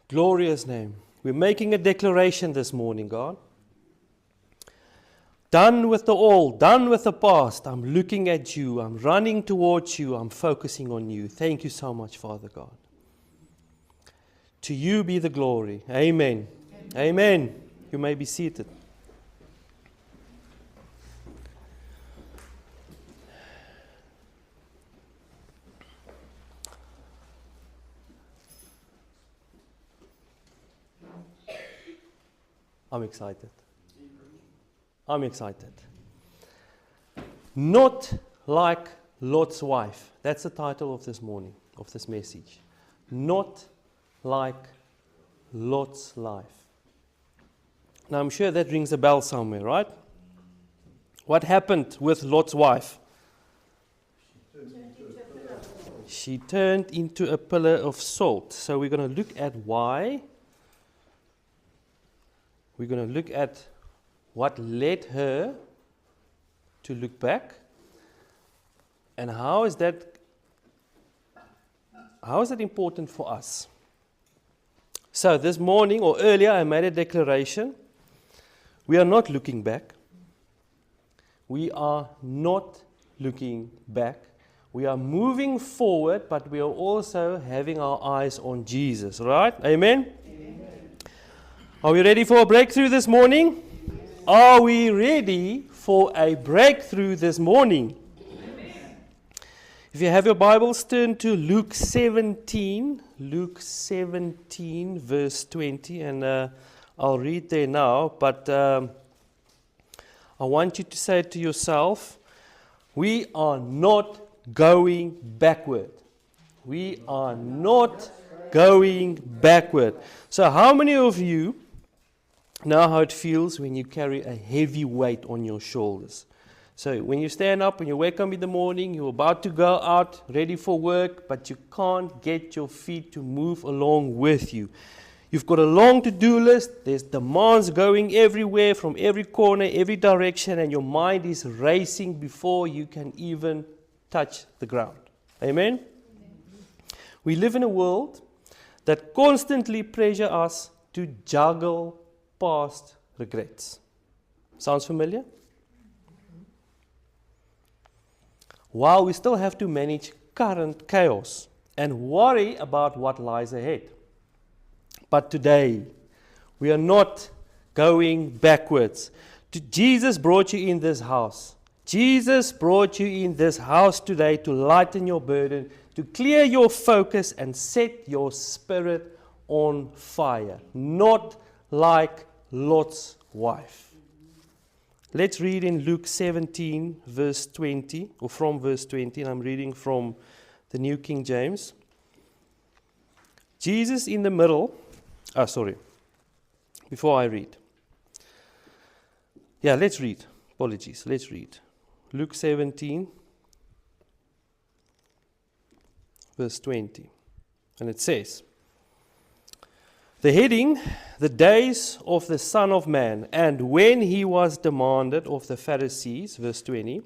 glorious name. We're making a declaration this morning, God. Done with the old, done with the past. I'm looking at you. I'm running towards you. I'm focusing on you. Thank you so much, Father God. To you be the glory. Amen. Amen. You may be seated. I'm excited. I'm excited. Not like Lot's wife. That's the title of this morning, of this message. Not like Lot's life. Now I'm sure that rings a bell somewhere, right? What happened with Lot's wife? She turned into a pillar of salt. So we're going to look at why. We're going to look at what led her to look back, and how is that important for us? So this morning or earlier I made a declaration. We are not looking back. We are not looking back. We are moving forward, but we are also having our eyes on Jesus, right? Amen? Are we ready for a breakthrough this morning? Are we ready for a breakthrough this morning? Amen. If you have your Bibles, turn to Luke 17. Luke 17, verse 20. And I'll read there now. But I want you to say to yourself, we are not going backward. We are not going backward. So how many of you know how it feels when you carry a heavy weight on your shoulders? So when you stand up, when you wake up in the morning, you're about to go out, ready for work, but you can't get your feet to move along with you. You've got a long to-do list. There's demands going everywhere, from every corner, every direction, and your mind is racing before you can even touch the ground. Amen? We live in a world that constantly pressure us to juggle past regrets. Sounds familiar? While we still have to manage current chaos and worry about what lies ahead. But today, we are not going backwards. Jesus brought you in this house. Jesus brought you in this house today to lighten your burden, to clear your focus and set your spirit on fire. Not like Lot's wife. Let's read in Luke 17, verse 20, or from verse 20, and I'm reading from the New King James. Jesus in the middle, before I read. Yeah, let's read. Apologies, let's read. Luke 17, verse 20. And it says, the heading, the days of the Son of Man, and when he was demanded of the Pharisees, verse 20,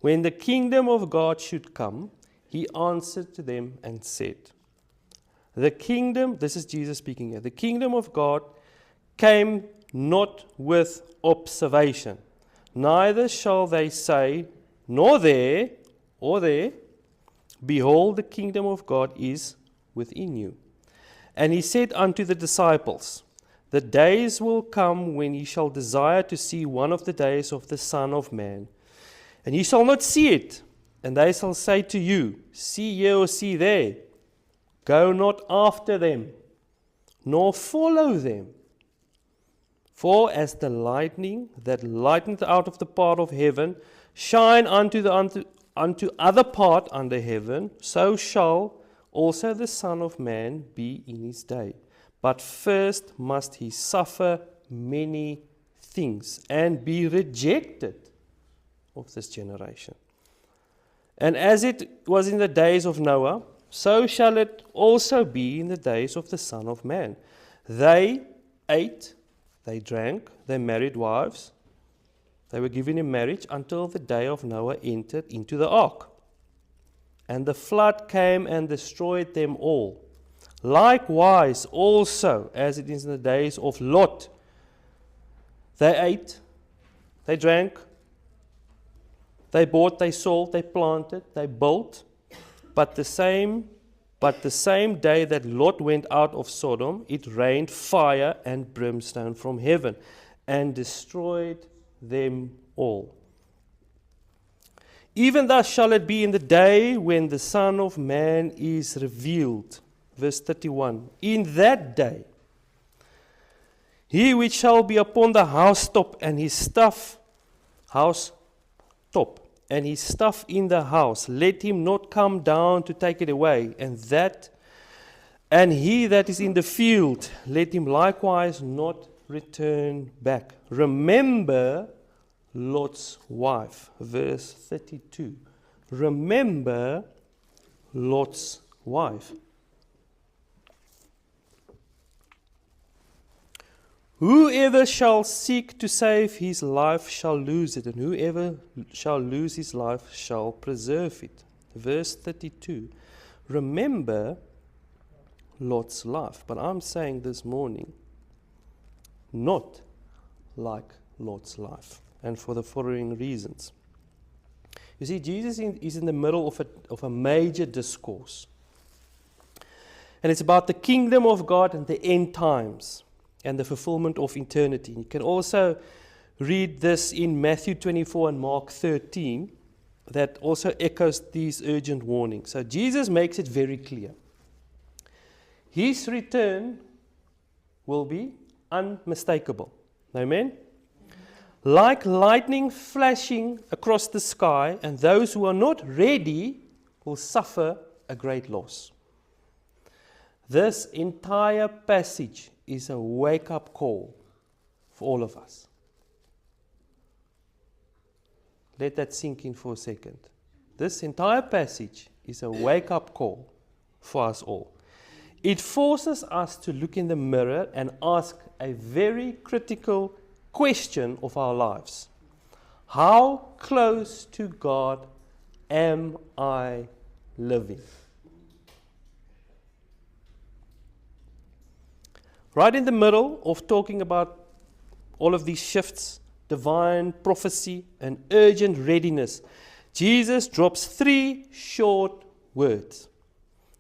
when the kingdom of God should come, he answered to them and said, the kingdom, this is Jesus speaking here, the kingdom of God came not with observation, neither shall they say, nor there, or there, behold, the kingdom of God is within you. And he said unto the disciples, the days will come when ye shall desire to see one of the days of the Son of Man, and ye shall not see it. And they shall say to you, see here or see there. Go not after them, nor follow them. For as the lightning that lighteneth out of the part of heaven shine unto other part under heaven, so shall also the Son of Man be in his day. But first must he suffer many things and be rejected of this generation. And as it was in the days of Noah, so shall it also be in the days of the Son of Man. They ate, they drank, they married wives, they were given in marriage until the day of Noah entered into the ark. And the flood came and destroyed them all. Likewise also, as it is in the days of Lot, they ate, they drank, they bought, they sold, they planted, they built, but the same day that Lot went out of Sodom, it rained fire and brimstone from heaven and destroyed them all. Even thus shall it be in the day when the Son of Man is revealed. Verse 31. In that day, he which shall be upon the housetop and his stuff, and his stuff in the house, let him not come down to take it away. And he that is in the field, let him likewise not return back. Remember Lot's wife. Verse 32. Remember Lot's wife. Whoever shall seek to save his life shall lose it, and whoever shall lose his life shall preserve it. Verse 32. Remember Lot's life. But I'm saying this morning, not like Lot's life, and for the following reasons. You see, Jesus is in the middle of a major discourse. And it's about the kingdom of God and the end times and the fulfillment of eternity. You can also read this in Matthew 24 and Mark 13, that also echoes these urgent warnings. So Jesus makes it very clear. His return will be unmistakable. Amen? Like lightning flashing across the sky, and those who are not ready will suffer a great loss. This entire passage is a wake-up call for all of us. Let that sink in for a second. This entire passage is a wake-up call for us all. It forces us to look in the mirror and ask a very critical question of our lives. How close to God am I living? Right in the middle of talking about all of these shifts, divine prophecy, and urgent readiness, Jesus drops 3 short words.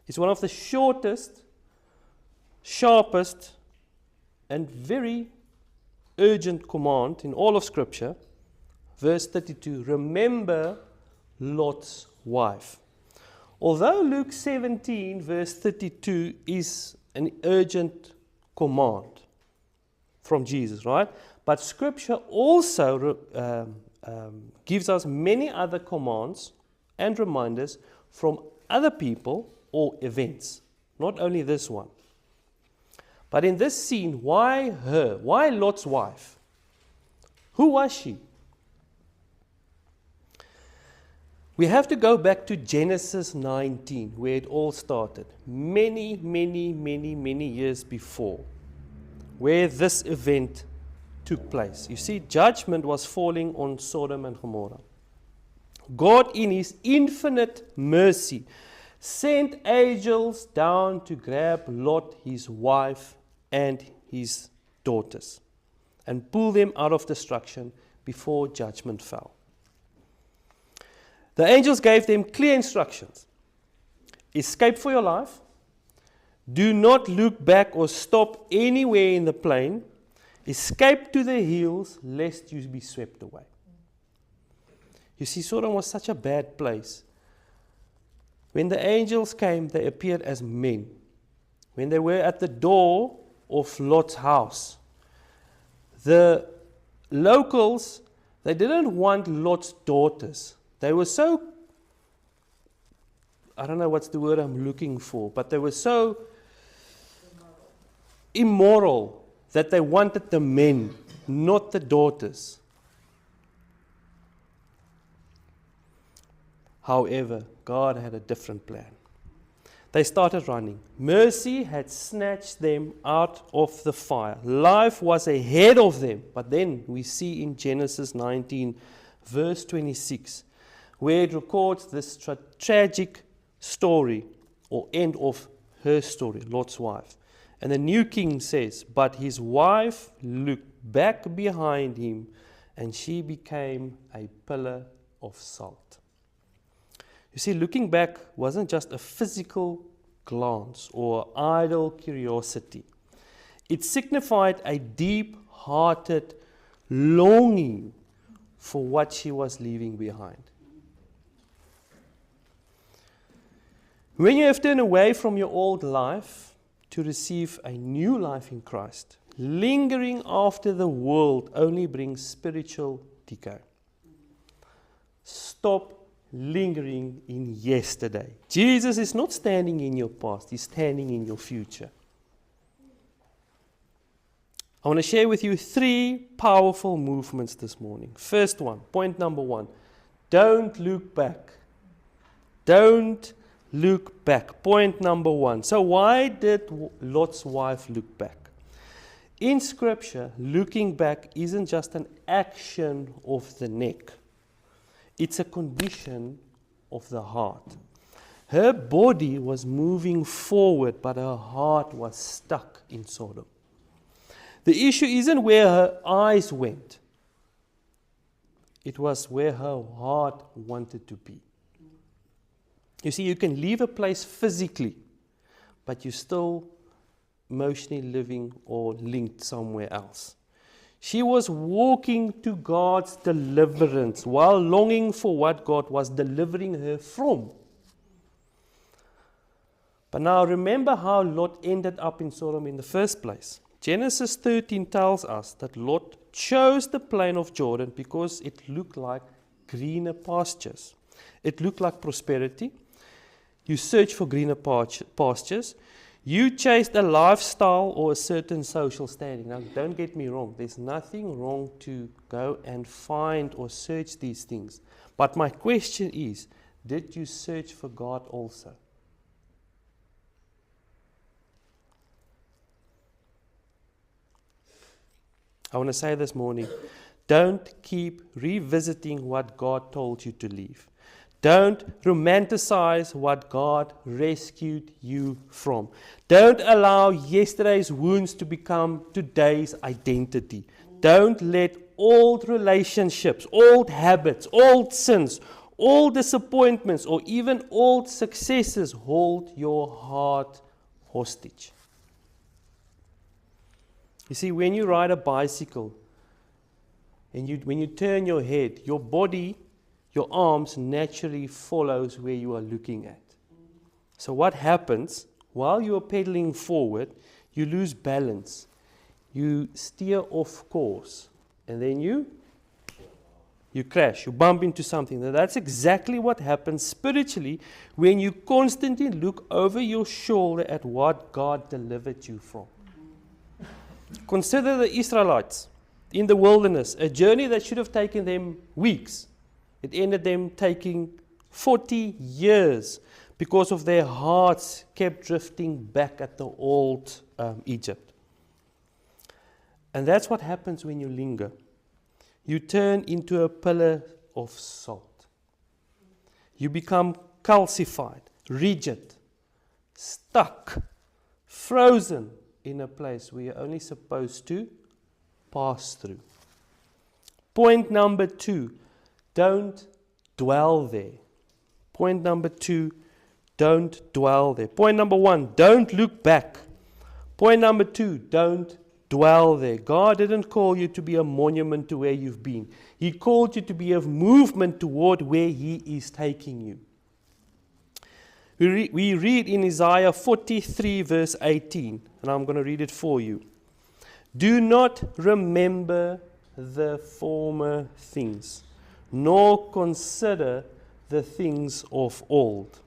It's one of the shortest, sharpest, and very urgent command in all of Scripture. Verse 32, remember Lot's wife. Although Luke 17, verse 32 is an urgent command from Jesus, right? But Scripture also gives us many other commands and reminders from other people or events, not only this one. But in this scene, why her? Why Lot's wife? Who was she? We have to go back to Genesis 19, where it all started. Many years before, where this event took place. You see, judgment was falling on Sodom and Gomorrah. God, in His infinite mercy, sent angels down to grab Lot, his wife, and his daughters, and pull them out of destruction before judgment fell. The angels gave them clear instructions. Escape for your life. Do not look back or stop anywhere in the plain. Escape to the hills, lest you be swept away. You see, Sodom was such a bad place. When the angels came, they appeared as men. When they were at the door of Lot's house, the locals, they didn't want Lot's daughters. They were so, I don't know what's the word I'm looking for, but they were so immoral that they wanted the men, not the daughters. However, God had a different plan. They started running. Mercy had snatched them out of the fire. Life was ahead of them. But then we see in Genesis 19, verse 26, where it records this tragic story or end of her story, Lot's wife. And the New King says, but his wife looked back behind him, and she became a pillar of salt. You see, looking back wasn't just a physical glance or idle curiosity. It signified a deep-hearted longing for what she was leaving behind. When you have turned away from your old life to receive a new life in Christ, lingering after the world only brings spiritual decay. Stop lingering in yesterday. Jesus is not standing in your past, He's standing in your future. I want to share with you 3 powerful movements this morning. First one, point number 1, don't look back. Don't look back. Point number 1. So why did Lot's wife look back? In Scripture, looking back isn't just an action of the neck. It's a condition of the heart. Her body was moving forward, but her heart was stuck in Sodom. The issue isn't where her eyes went. It was where her heart wanted to be. You see, you can leave a place physically, but you're still emotionally living or linked somewhere else. She was walking to God's deliverance while longing for what God was delivering her from. But now remember how Lot ended up in Sodom in the first place. Genesis 13 tells us that Lot chose the plain of Jordan because it looked like greener pastures. It looked like prosperity. You search for greener pastures. You chased a lifestyle or a certain social standing. Now, don't get me wrong. There's nothing wrong to go and find or search these things. But my question is, did you search for God also? I want to say this morning, don't keep revisiting what God told you to leave. Don't romanticize what God rescued you from. Don't allow yesterday's wounds to become today's identity. Don't let old relationships, old habits, old sins, old disappointments, or even old successes hold your heart hostage. You see, when you ride a bicycle and when you turn your head, your body, your arms naturally follows where you are looking at. So what happens while you are pedaling forward, you lose balance. You steer off course and then you crash, you bump into something. Now, that's exactly what happens spiritually when you constantly look over your shoulder at what God delivered you from. Consider the Israelites in the wilderness, a journey that should have taken them weeks. It ended them taking 40 years because of their hearts kept drifting back at the old Egypt. And that's what happens when you linger. You turn into a pillar of salt. You become calcified, rigid, stuck, frozen in a place where you're only supposed to pass through. Point number 2, don't dwell there. Point number 2, don't dwell there. Point number 1, don't look back. Point number 2, don't dwell there. God didn't call you to be a monument to where you've been. He called you to be a movement toward where He is taking you. We read in Isaiah 43 verse 18, and I'm going to read it for you. Do not remember the former things, nor consider the things of old.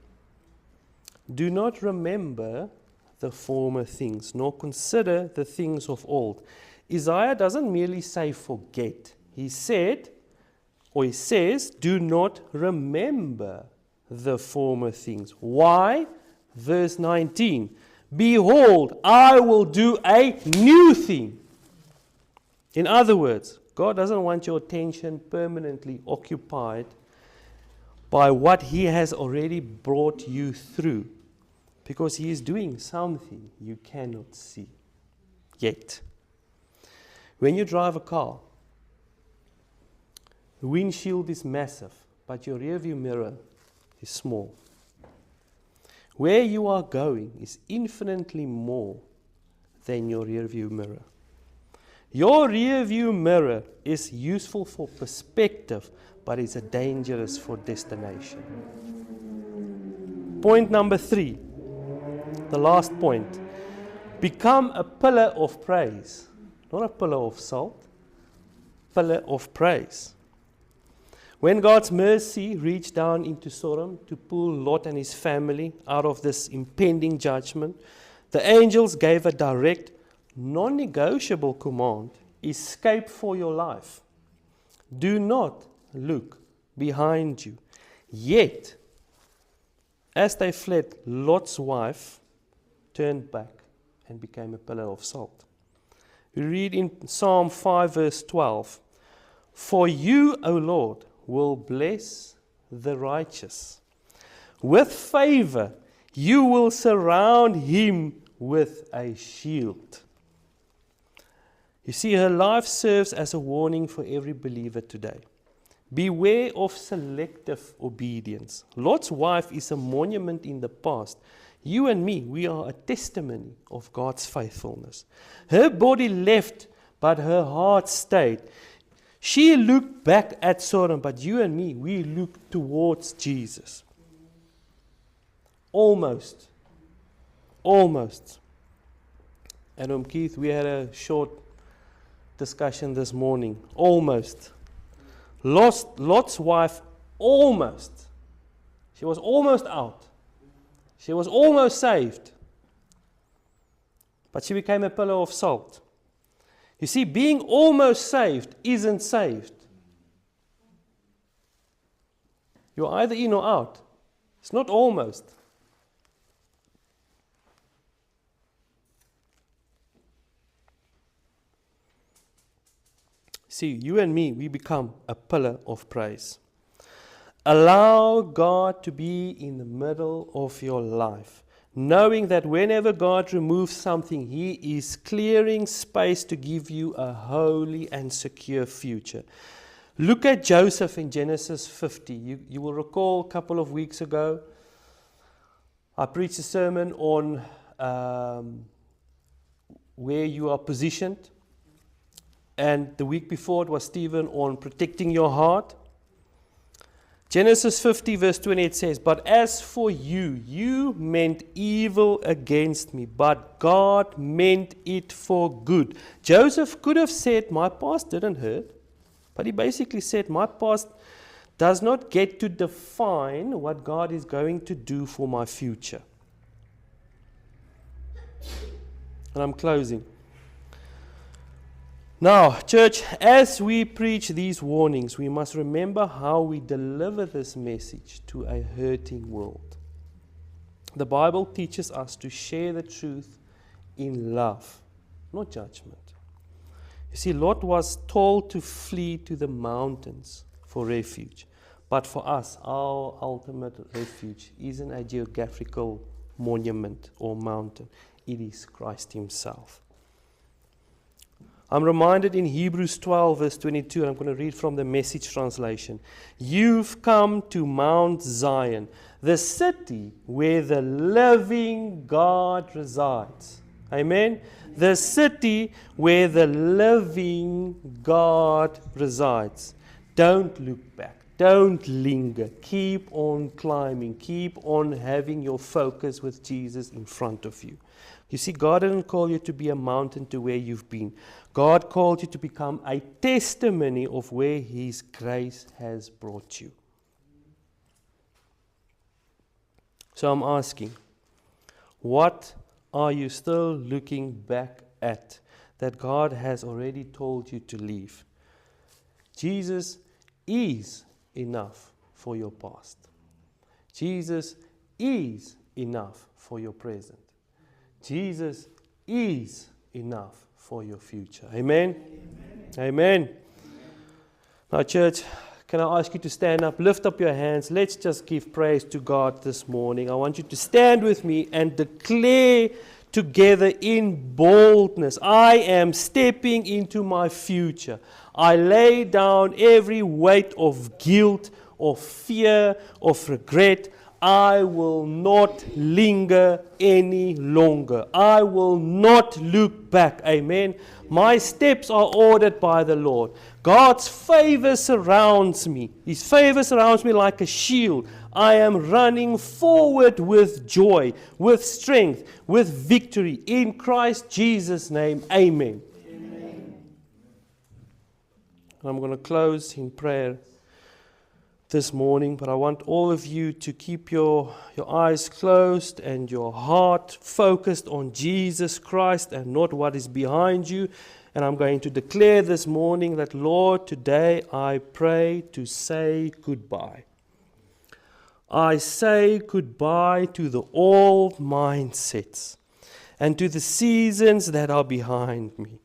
Do not remember the former things, nor consider the things of old. Isaiah doesn't merely say forget. He says, do not remember the former things. Why? Verse 19. Behold, I will do a new thing. In other words, God doesn't want your attention permanently occupied by what He has already brought you through. because He is doing something you cannot see yet. When you drive a car, the windshield is massive, but your rearview mirror is small. Where you are going is infinitely more than your rearview mirror. Your rearview mirror is useful for perspective, but is dangerous for destination. Point number 3, the last point. Become a pillar of praise. Not a pillar of salt, pillar of praise. When God's mercy reached down into Sodom to pull Lot and his family out of this impending judgment, the angels gave a direct, non-negotiable command: escape for your life. Do not look behind you. Yet, as they fled, Lot's wife turned back and became a pillar of salt. We read in Psalm 5 verse 12, "For you, O Lord, will bless the righteous. With favor, you will surround him with a shield." You see, her life serves as a warning for every believer today. Beware of selective obedience. Lot's wife is a monument in the past. You and me, we are a testimony of God's faithfulness. Her body left, but her heart stayed. She looked back at Sodom, but you and me, we look towards Jesus. Almost. And Keith, we had a short discussion this morning. Almost. Lot's wife almost. She was almost out. She was almost saved. But she became a pillar of salt. You see, being almost saved isn't saved. You're either in or out. It's not almost. See, you and me, we become a pillar of praise. Allow God to be in the middle of your life, knowing that whenever God removes something, He is clearing space to give you a holy and secure future. Look at Joseph in Genesis 50. You will recall a couple of weeks ago, I preached a sermon on where you are positioned. And the week before it was Stephen on protecting your heart. Genesis 50 verse 28 says, "But as for you, you meant evil against me, but God meant it for good." Joseph could have said, my past didn't hurt. But he basically said, my past does not get to define what God is going to do for my future. And I'm closing. Now, church, as we preach these warnings, we must remember how we deliver this message to a hurting world. The Bible teaches us to share the truth in love, not judgment. You see, Lot was told to flee to the mountains for refuge. But for us, our ultimate refuge isn't a geographical monument or mountain. It is Christ Himself. I'm reminded in Hebrews 12 verse 22, and I'm going to read from the Message translation. "You've come to Mount Zion, the city where the living God resides." Amen? The city where the living God resides. Don't look back. Don't linger. Keep on climbing. Keep on having your focus with Jesus in front of you. You see, God didn't call you to be a mountain to where you've been. God called you to become a testimony of where His grace has brought you. So I'm asking, what are you still looking back at that God has already told you to leave? Jesus is enough for your past. Jesus is enough for your present. Jesus is enough for your future. Amen? Amen. Now, church, Can I ask you to stand up, lift up your hands? Let's just give praise to God this morning. I want you to stand with me and declare together in boldness, I am stepping into my future. I lay down every weight of guilt, of fear, of regret. I will not linger any longer. I will not look back. Amen. My steps are ordered by the Lord. God's favor surrounds me. His favor surrounds me like a shield. I am running forward with joy, with strength, with victory. In Christ Jesus' name, amen. Amen. I'm going to close in prayer this morning, but I want all of you to keep your eyes closed and your heart focused on Jesus Christ and not what is behind you. And I'm going to declare this morning that, Lord, today I pray to say goodbye. I say goodbye to the old mindsets and to the seasons that are behind me.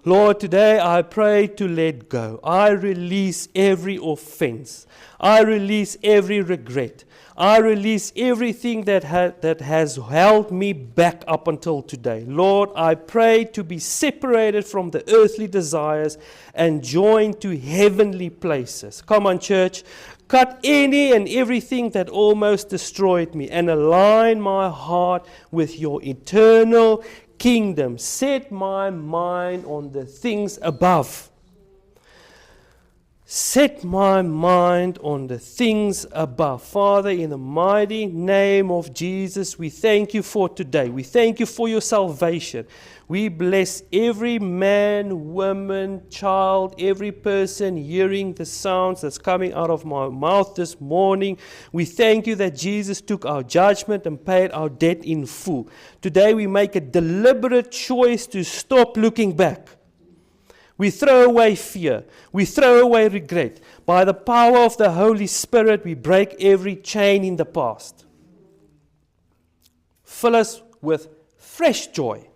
Lord, today I pray to let go. I release every offense. I release every regret. I release everything that has held me back up until today. Lord, I pray to be separated from the earthly desires and joined to heavenly places. Come on, church. Cut any and everything that almost destroyed me and align my heart with your eternal kingdom. Set my mind on the things above. Set my mind on the things above. Father, in the mighty name of Jesus, we thank you for today. We thank you for your salvation. We bless every man, woman, child, every person hearing the sounds that's coming out of my mouth this morning. We thank you that Jesus took our judgment and paid our debt in full. Today we make a deliberate choice to stop looking back. We throw away fear. We throw away regret. By the power of the Holy Spirit, we break every chain in the past. Fill us with fresh joy,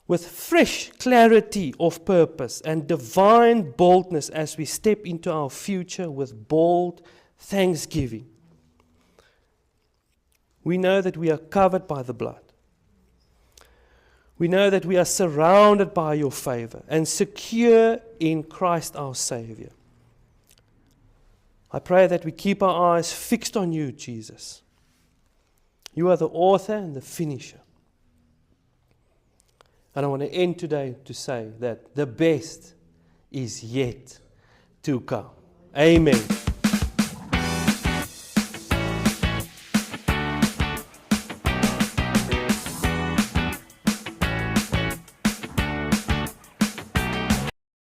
with fresh clarity of purpose and divine boldness as we step into our future with bold thanksgiving. We know that we are covered by the blood. We know that we are surrounded by your favor and secure in Christ our Savior. I pray that we keep our eyes fixed on you, Jesus. You are the author and the finisher. And I want to end today to say that the best is yet to come. Amen.